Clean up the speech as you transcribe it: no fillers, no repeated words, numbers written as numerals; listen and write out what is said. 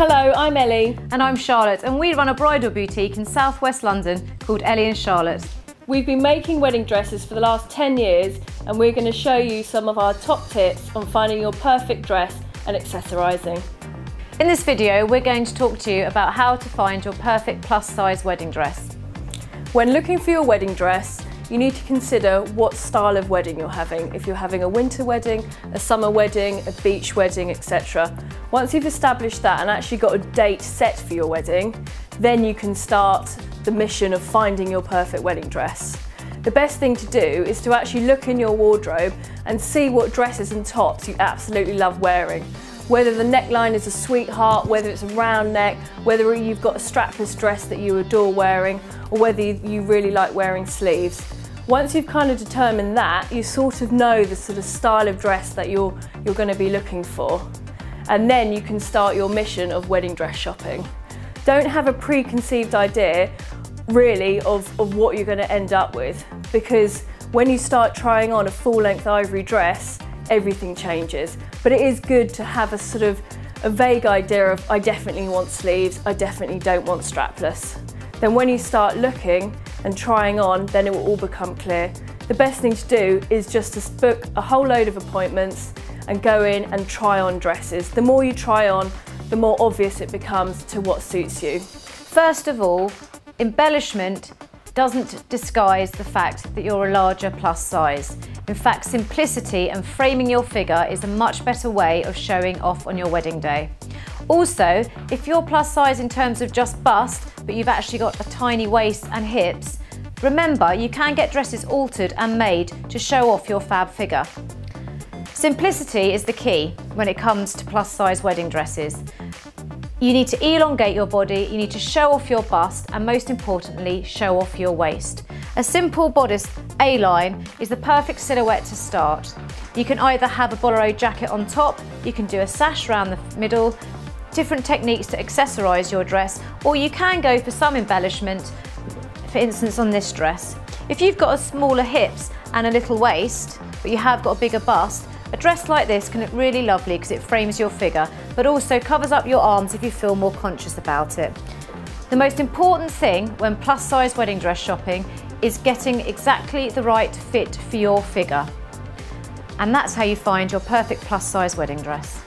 Hello, I'm Ellie. And I'm Charlotte, and we run a bridal boutique in southwest London called Ellie and Charlotte. We've been making wedding dresses for the last 10 years, and we're going to show you some of our top tips on finding your perfect dress and accessorising. In this video, we're going to talk to you about how to find your perfect plus size wedding dress. When looking for your wedding dress, you need to consider what style of wedding you're having. If you're having a winter wedding, a summer wedding, a beach wedding, etc. Once you've established that and actually got a date set for your wedding, then you can start the mission of finding your perfect wedding dress. The best thing to do is to actually look in your wardrobe and see what dresses and tops you absolutely love wearing. Whether the neckline is a sweetheart, whether it's a round neck, whether you've got a strapless dress that you adore wearing, or whether you really like wearing sleeves. Once you've kind of determined that, you sort of know the sort of style of dress that you're going to be looking for. And then you can start your mission of wedding dress shopping. Don't have a preconceived idea, really, of what you're going to end up with, because when you start trying on a full-length ivory dress, everything changes. But it is good to have a sort of a vague idea of, I definitely want sleeves, I definitely don't want strapless. Then when you start looking and trying on, then it will all become clear. The best thing to do is just to book a whole load of appointments and go in and try on dresses. The more you try on, the more obvious it becomes to what suits you. First of all, embellishment doesn't disguise the fact that you're a larger plus size. In fact, simplicity and framing your figure is a much better way of showing off on your wedding day. Also, if you're plus size in terms of just bust, but you've actually got a tiny waist and hips, remember you can get dresses altered and made to show off your fab figure. Simplicity is the key when it comes to plus size wedding dresses. You need to elongate your body, you need to show off your bust, and most importantly, show off your waist. A simple bodice A-line is the perfect silhouette to start. You can either have a bolero jacket on top, you can do a sash around the middle, different techniques to accessorise your dress, or you can go for some embellishment, for instance on this dress. If you've got a smaller hips and a little waist, but you have got a bigger bust, a dress like this can look really lovely because it frames your figure, but also covers up your arms if you feel more conscious about it. The most important thing when plus size wedding dress shopping is getting exactly the right fit for your figure. And that's how you find your perfect plus size wedding dress.